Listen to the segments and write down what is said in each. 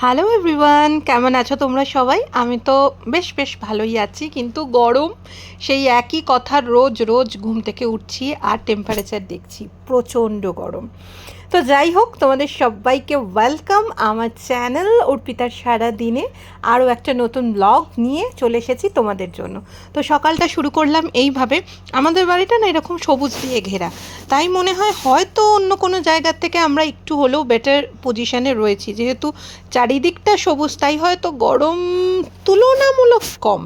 Hello everyone, কেমন আছো তোমরা সবাই? আমি তো বেশ ভালোই আছি, কিন্তু গরম সেই একই কথা, রোজ রোজ ঘুম থেকে উঠছি আর টেম্পারেচার দেখছি প্রচণ্ড গরম। তো যাই হোক, তোমাদের সবাইকে ওয়েলকাম আমার চ্যানেল অর্পিতার সারা দিনে আরও একটা নতুন ব্লগ নিয়ে চলে এসেছি তোমাদের জন্য। তো সকালটা শুরু করলাম এইভাবে। আমাদের বাড়িটা না এরকম সবুজ দিয়ে ঘেরা, তাই মনে হয় হয়তো অন্য কোনো জায়গার থেকে আমরা একটু হলেও বেটার পজিশানে রয়েছি, যেহেতু চারিদিকটা সবুজ, তাই হয়তো গরম তুলনামূলক কম।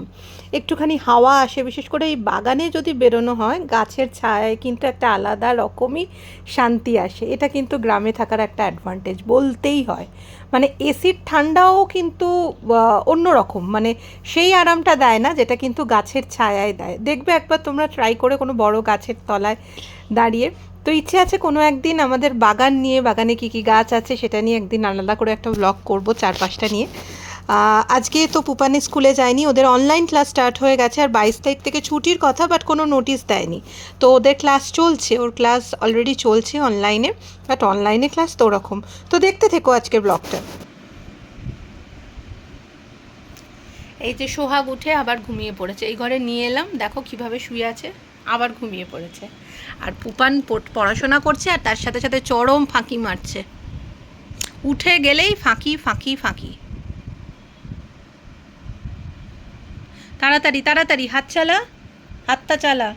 একটুখানি হাওয়া আসে, বিশেষ করে এই বাগানে যদি বেরোনো হয় গাছের ছায়ায়, কিন্তু একটা আলাদা রকমই শান্তি আসে। এটা কিন্তু গ্রামে থাকার একটা অ্যাডভান্টেজ বলতেই হয়। মানে এসির ঠান্ডাও কিন্তু অন্য রকম, মানে সেই আরামটা দেয় না যেটা কিন্তু গাছের ছায়ায় দেয়। দেখবে একবার তোমরা ট্রাই করে কোনো বড় গাছের তলায় দাঁড়িয়ে। তো ইচ্ছে আছে কোনো একদিন আমাদের বাগান নিয়ে, বাগানে কী কী গাছ আছে সেটা নিয়ে একদিন আলাদা করে একটা ব্লগ করব, 4-5টা নিয়ে। আজকে তো পুপানি স্কুলে যায়নি, ওদের অনলাইন ক্লাস স্টার্ট হয়ে গেছে, আর 22 তারিখ থেকে ছুটির কথা, বাট কোনো নোটিশ দেয়নি। তো ওদের ক্লাস চলছে, ওর ক্লাস অলরেডি চলছে অনলাইনে, বাট অনলাইনে ক্লাস তো ওরকম। তো দেখতে থেকো আজকের ব্লগটা। এই যে সোহাগ উঠে আবার ঘুমিয়ে পড়েছে, এই ঘরে নিয়ে এলাম, দেখো কিভাবে শুয়ে আছে, আবার ঘুমিয়ে পড়েছে। আর পুপান পড়াশোনা করছে আর তার সাথে সাথে চরম ফাঁকি মারছে, উঠে গেলেই ফাঁকি ফাঁকি ফাঁকি। তাড়াতাড়ি তাড়াতাড়ি হাত চালা, হাতটা চালা।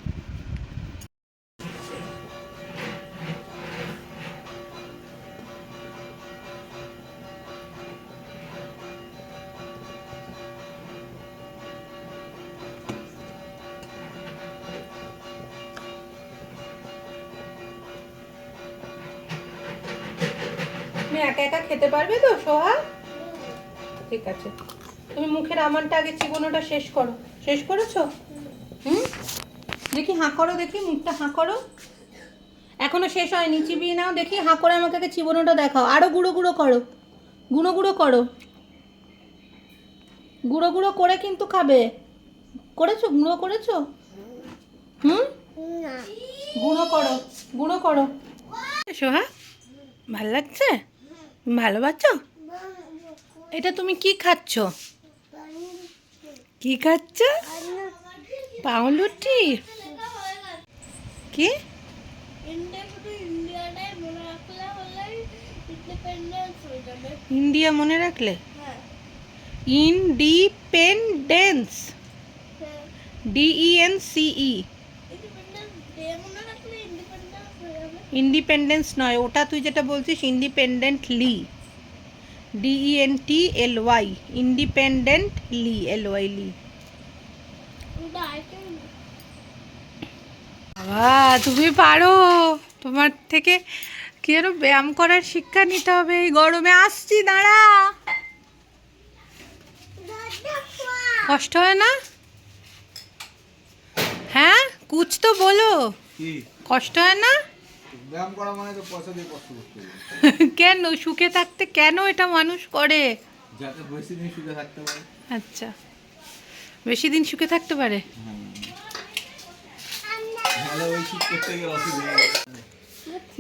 তুমি একা একা খেতে পারবে তো সোহা? ঠিক আছে, তুমি মুখের আমানটা আগে চিবোনোটা শেষ করো। শেষ করেছো? হুম, দেখি হাঁ করো, দেখি মুখটা হাঁ করো। এখনো শেষ হয়নি, চিবিয়ে নাও দেখি, হাঁ করে আমাকে আগে চিবোনোটা দেখাও। আরো গুঁড়ো গুঁড়ো করো, গুঁড়ো গুঁড়ো করো, গুঁড়ো গুঁড়ো করে কিন্তু খাবে। করেছো? গুঁড়ো করেছো? হুম, গুঁড়ো করো, গুঁড়ো করো। সোহা, ভাল লাগছে? ভালোবাসো? এটা তুমি কি খাচ্ছ? কি খাচ্ছ? পাউরুটি? কি? ইন্ডিয়া মনে রাখলে? Independence, DENCE। ইন্ডিপেন্ডেন্স নয় ওটা, তুই যেটা বলছিস ইন্ডিপেন্ডেন্টলি, DENTLY, ইন্ডিপেন্ডেন্টলি, LY লি। বাবা, তুমি পারো, তোমার থেকে কি আরো ব্যায়াম করার শিক্ষা নিতে হবে এই গরমে। আসছি, দাঁড়া। কষ্ট হয় না? হ্যাঁ, কুছ তো বলো, কষ্ট হয় না? ব্যায়াম করা মানে তো পয়সা দিয়ে কষ্ট করতে হবে। কেন সুখে থাকতে, কেন এটা মানুষ করে? যাতে বেশি দিন সুখে থাকতে পারে। আচ্ছা, বেশি দিন সুখে থাকতে পারে। ভালো ওই শীত করতে গিয়ে অসুবিধা।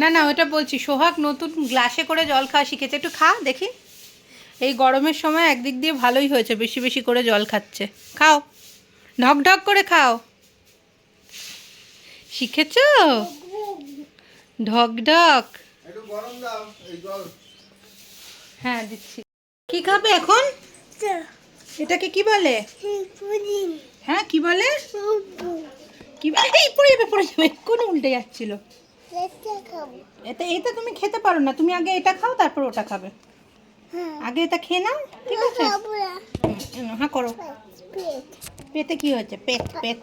না না, ওটা বলছি সোহাগ নতুন গ্লাসে করে জল খাওয়া শিখেছে, একটু খা দেখি। এই গরমের সময় একদিক দিয়ে ভালোই হয়েছে, বেশি বেশি করে জল খাচ্ছে। খাও, ঢক ঢক করে খাও। শিখেছ? ঢক ঢক। একটু গরম দাও এই জল। হ্যাঁ দিচ্ছি। কি খাবে এখন? এটাকে কি বলে? হ্যাঁ কি বলে? কি বলে? এই পড়ে যাবে, পড়ে যাবে, কোন উল্টে যাচ্ছিল। এটা এটা তুমি খেতে পারো না, তুমি আগে এটা খাও তারপর ওটা খাবে। আগে এটা খেয়ে নাও, ঠিক আছে? হ্যাঁ করো। পেটে কি হয়েছে? পেট পেট।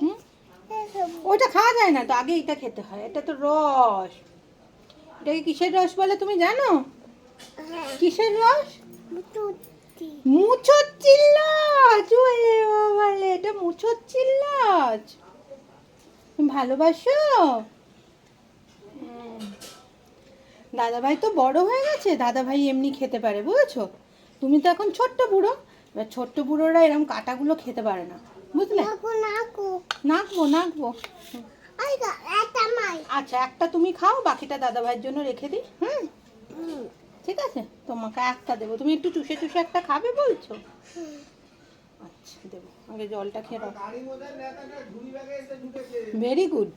হুম, ওইটা খাওয়া যায় না তো, আগে এটা খেতে হয়, এটা তো রস। এটাকে কিসের রস বলে তুমি জানো? কিসের রস? মুছচ্ছিল চলে বলে, এটা মুছচ্ছিল। তুমি ভালোবাসো? দাদাভাই তো বড় হয়ে গেছে, দাদাভাই এমনি খেতে পারে, বুঝেছো? তুমি তো এখন ছোট্ট বুড়ো, এবার ছোট্ট বুড়োরা এরকম কাটাগুলো খেতে পারে না, বুঝলে? নাকবো নাকবো। আচ্ছা, একটা তুমি খাও, বাকিটা দাদাভাইয়ের জন্য রেখে দিই। হুম, ঠিক আছে, তোমাকে একটা দেবো। তুমি একটু চুষে চুষে একটা খাবে বলছো? আচ্ছা দেবো, আগে জলটা খেয়ে দাও। গাড়ির মধ্যে নেতাটা ঝুড়ি ব্যাগে এসে ঢুকেছে। Very good.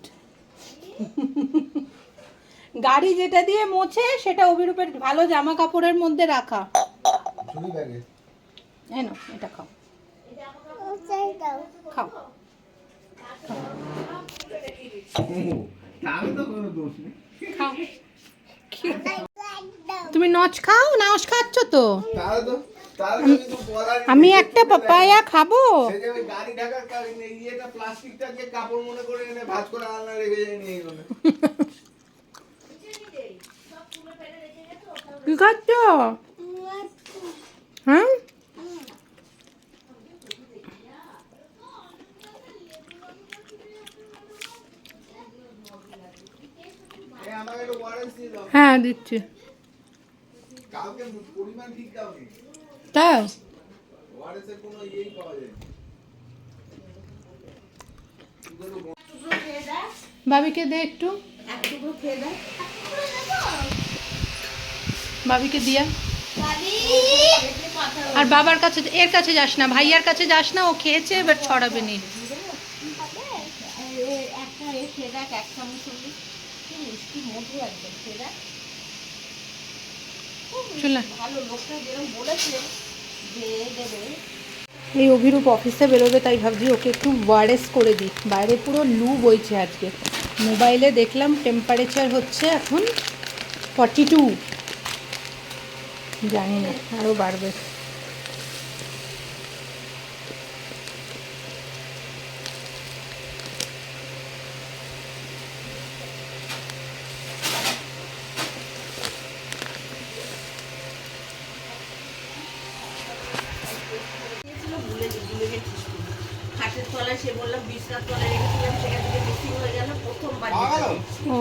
গাড়ি যেটা দিয়ে মোছে সেটা অভিরূপের ভালো জামা কাপড়ের মধ্যে রাখা। ঝুড়ি ব্যাগে। এই নাও, এটা খাও, খাও। তাহলে তো কোনো দোষ নেই। খাও। তুমি নচ খাও, নাচ খাচ্ছ তো? তাহলে তো কিছু বলার নেই। আমি একটা পাপায়া খাবো। সেই যে ওই গাড়ি ঢাকার ইয়েটা প্লাস্টিকটা যে কাপড় মনে করে এনে ভাঁজ করে আলনা রেখে যায় নিয়ে গেল। কি খাচ্ছ? হ্যাঁ, আমাকে একটু ওয়ারেন্স দিয়ে দাও। হ্যাঁ দিচ্ছি। কালকে পরিমাণ ঠিক দাওনি। তাই ওয়ারেন্সের কোনো ইয়েই পাওয়া যায় না। ভাবিকে দে একটু, ভাবিকে দিয়া। আর বাবার কাছে, এর কাছে যাস না, ভাইয়ার কাছে যাস না, ও খেয়েছে এবার ছড়াবে নি। চলে এই অভিরূপ অফিসে বেরোবে, তাই ভাবছি ওকে একটু ওয়ারেস করে দিই। বাইরে পুরো লু বইছে আজকে। মোবাইলে দেখলাম টেম্পারেচার হচ্ছে এখন 42, জানি না আরও বাড়বে। খাটের তলায় সে বললাম বিছনার তলায় রেখেছিলাম, সেখান থেকে মিসিং হয়ে গেল প্রথমবার। ও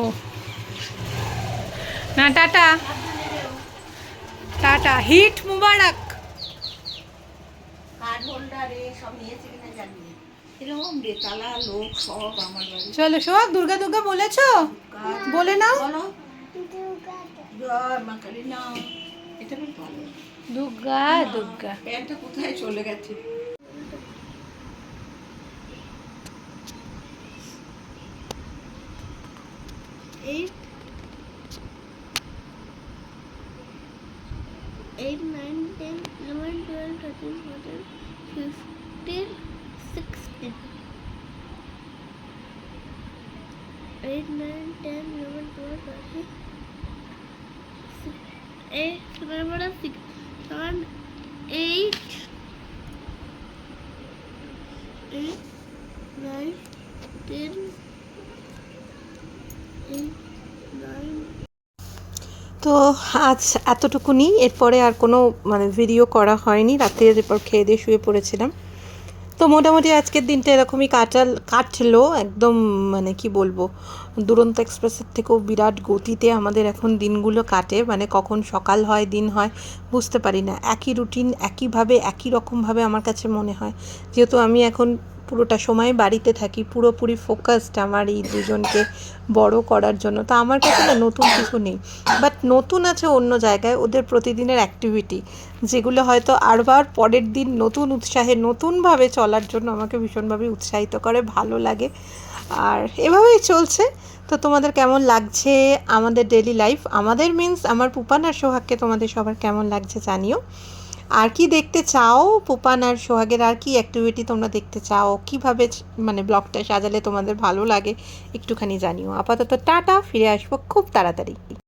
না, টাটা টাটা, হিট মুবারক। কার্ড হোল্ডার সব নিয়েছে কিনা জানি না, এরকম বেতালা লোক সব আমার বাড়ি। চলো সোহাগ, দুর্গা দুর্গা বলেছো? বলে নাও। বলো জয় মা কালী না, এটা বেশ ভালো। দুর্গা দুর্গা। প্যান্টটা কোথায় চলে গেছে? Eight, 9, 10, 11, 12, 13, 14, 15, 16. 8, 9, 10, 11, 12, 13, 8, 7, 8, 9, 10, 8, 9. তো আজ এতটুকুনি, এরপরে আর কোনো ভিডিও করা হয়নি। রাতে এরপর খেয়ে দিয়ে শুয়ে পড়েছিলাম। তো মোটামুটি আজকের দিনটা এরকমই কাটলো একদম, কি বলবো, দুরন্ত এক্সপ্রেসের থেকেও বিরাট গতিতে আমাদের এখন দিনগুলো কাটে। কখন সকাল হয় দিন হয় বুঝতে পারি না। একই রুটিন, একইভাবে একই রকমভাবে আমার কাছে মনে হয়। যেহেতু আমি এখন পুরোটা সময় বাড়িতে থাকি, পুরোপুরি ফোকাসড আমার এই দুজনকে বড় করার জন্য। তো আমার কাছে না নতুন কিছু নেই, বাট নতুন আছে অন্য জায়গায় ওদের প্রতিদিনের অ্যাক্টিভিটি, যেগুলো হয়তো আরবার পরের দিন নতুন উৎসাহে নতুনভাবে চলার জন্য আমাকে ভীষণভাবে উৎসাহিত করে, ভালো লাগে। আর এভাবেই চলছে। তো তোমাদের কেমন লাগছে আমাদের ডেলি লাইফ, আমাদের মিন্স আমার পুপান আর সোহাগকে তোমাদের সবার কেমন লাগছে জানিও। আর কি দেখতে চাও পুপান আর সোহাগের, আর কি অ্যাক্টিভিটি তোমরা দেখতে চাও, কিভাবে ব্লগটা সাজালে তোমাদের ভালো লাগে একটুখানি জানিও। আপাতত টাটা, ফিরে আসবো খুব তাড়াতাড়ি।